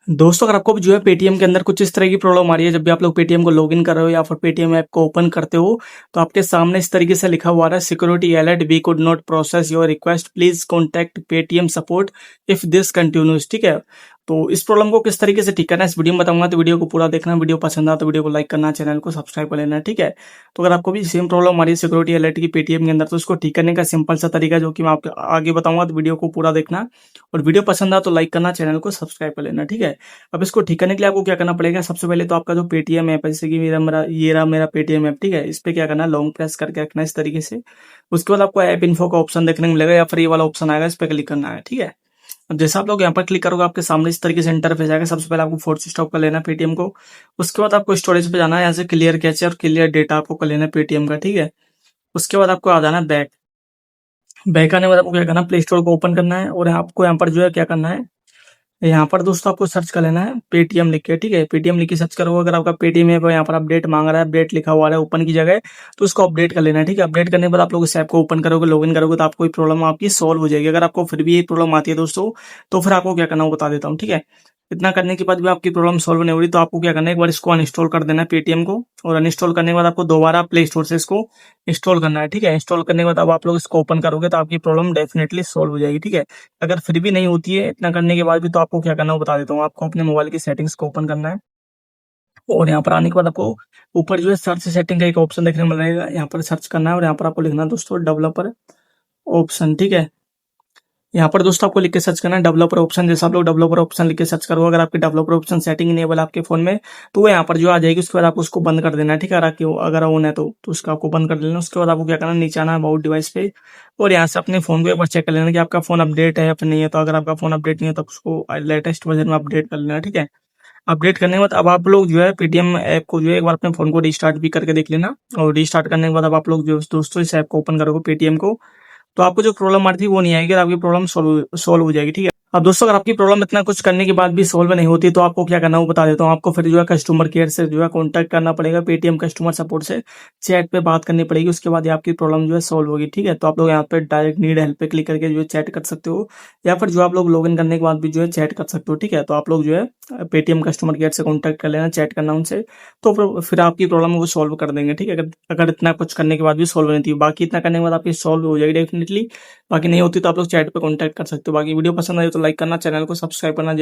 दोस्तों अगर आपको भी जो है पेटीएम के अंदर कुछ इस तरह की प्रॉब्लम आ रही है, जब भी आप लोग पेटीएम को लॉगिन कर रहे हो या फिर पेटीएम ऐप को ओपन करते हो, तो आपके सामने इस तरीके से लिखा हुआ है security alert, we could not process your request, please contact Paytm support if this continues. ठीक है, तो इस प्रॉब्लम को किस तरीके से ठीक करना है इस वीडियो में बताऊंगा, तो वीडियो को पूरा देखना। वीडियो पसंद आए तो वीडियो को लाइक करना, चैनल को सब्सक्राइब कर लेना। ठीक है, तो अगर आपको भी सेम प्रॉब्लम आ रही है सिक्योरिटी अलर्ट की पेटीएम के अंदर, तो इसको ठीक करने का सिंपल सा तरीका जो कि मैं आपको आगे बताऊंगा, तो वीडियो को पूरा देखना और वीडियो पसंद आए तो लाइक करना, चैनल को सब्सक्राइब कर लेना। ठीक है, अब इसको ठीक करने के लिए आपको क्या करना पड़ेगा, सबसे पहले तो आपका जो पेटीएम ऐप है, जैसे कि मेरा मेरा ये रहा मेरा पेटीएम ऐप। ठीक है, इस पे क्या करना है, लॉन्ग प्रेस करके रखना है इस तरीके से। उसके बाद आपको ऐप इन्फो का ऑप्शन देखने को मिलेगा या फिर ये वाला ऑप्शन आएगा, इस पे क्लिक करना है। ठीक है, अब जैसे आप लोग यहाँ पर क्लिक करोगे, आपके सामने इस तरीके से इंटरफेस आएगा। सबसे पहले आपको फोर्स स्टॉप कर लेना है पेटीएम को। उसके बाद आपको स्टोरेज पे जाना है, यहाँ से क्लियर कैचे और क्लियर डेटा आपको कर लेना है पेटीएम का। ठीक है, उसके बाद आपको आ जाना है बैक। बैक आने के बाद आपको क्या करना है, प्ले स्टोर को ओपन करना है और आपको यहाँ पर जो है क्या करना है, यहाँ पर दोस्तों आपको सर्च कर लेना है पेटीएम लिख के। ठीक है, पेटीएम लिख के सर्च करोगे, अगर आपका पेटीएम ऐप है यहाँ पर अपडेट मांग रहा है, अपडेट लिखा हुआ है ओपन की जगह, तो उसको अपडेट कर लेना है। ठीक है, अपडेट करने के बाद आप लोग इस ऐप को ओपन करोगे, लॉगिन करोगे, तो आपको ये प्रॉब्लम आपकी सॉल्व हो जाएगी। अगर आपको फिर भी ये प्रॉब्लम आती है दोस्तों, तो फिर आपको क्या करना है वो बता देता हूँ। ठीक है, इतना करने के बाद भी आपकी प्रॉब्लम सॉल्व नहीं हो रही, तो आपको क्या करना है, एक बार इसको अनइंस्टॉल कर देना है पेटीएम को, और अनइंस्टॉल करने के बाद आपको दोबारा प्ले स्टोर से इसको इंस्टॉल करना है। ठीक है, इंस्टॉल करने के बाद अब आप लोग इसको ओपन करोगे, तो आपकी प्रॉब्लम डेफिनेटली सॉल्व हो जाएगी। ठीक है, अगर फिर भी नहीं होती है इतना करने के बाद भी, तो आपको क्या करना है वो बता देता हूँ। आपको अपने मोबाइल की सेटिंग्स को ओपन करना है और यहाँ पर आने के बाद आपको ऊपर जो है सर्च सेटिंग का एक ऑप्शन देखने को मिलेगा, यहाँ पर सर्च करना है और यहाँ पर आपको लिखना है दोस्तों डेवलपर ऑप्शन। ठीक है, यहाँ पर दोस्तों आपको लिख के सर्च करना है डेवलपर ऑप्शन। जैसे आप लोग डेवलपर ऑप्शन लिख के सर्च करोगे, अगर आपके डेवलपर ऑप्शन सेटिंग इनेबल आपके फोन में, तो वो यहाँ पर जो आ जाएगी। उसके बाद आपको उसको बंद कर देना है। ठीक है, अगर ऑन है तो उसका आपको बंद कर देना। उसके बाद आपको क्या करना है, नीचे आना है अबाउट डिवाइस पे और यहाँ से अपने फोन को एक बार चेक कर लेना कि आपका फोन अपडेट है या फिर नहीं है। तो अगर आपका फोन अपडेट नहीं है तो उसको लेटेस्ट वर्जन में अपडेट कर लेना। ठीक है, अपडेट करने के बाद अब आप लोग जो है पेटीएम ऐप को जो है एक बार अपने फोन को रिस्टार्ट भी करके देख लेना, और रिस्टार्ट करने के बाद अब आप लोग जो दोस्तों इस ऐप को ओपन करोगे पेटीएम को, तो आपको जो प्रॉब्लम आ रही थी वो नहीं आएगी, आपकी प्रॉब्लम सॉल्व हो जाएगी। ठीक है, अब दोस्तों अगर आपकी प्रॉब्लम इतना कुछ करने के बाद भी सॉल्व नहीं होती, तो आपको क्या करना है वो बता देता हूँ। आपको फिर जो है कस्टमर केयर से जो है कॉन्टैक्ट करना पड़ेगा, पेटीएम कस्टमर सपोर्ट से चैट पे बात करनी पड़ेगी। उसके बाद ये आपकी प्रॉब्लम जो है सॉल्व होगी। ठीक है, तो आप लोग यहाँ पे डायरेक्ट नीड हेल्प पे क्लिक करके जो है चैट कर सकते हो, या फिर जो आप लोग लॉगिन करने के बाद भी जो है चैट कर सकते हो। ठीक है, तो आप लोग जो है पेटीएम कस्टमर केयर से कॉन्टैक्ट कर लेना, चैट करना उनसे, तो फिर आपकी प्रॉब्लम वो सॉल्व कर देंगे। ठीक है, अगर अगर इतना कुछ करने के बाद भी सॉल्व नहीं थी, बाकी इतना करने के बाद आपकी सॉल्व हो जाएगी डेफिनेटली। बाकी नहीं होती तो आप लोग चैट पे कांटेक्ट कर सकते हो। बाकी वीडियो पसंद आई तो लाइक करना, चैनल को सब्सक्राइब करना।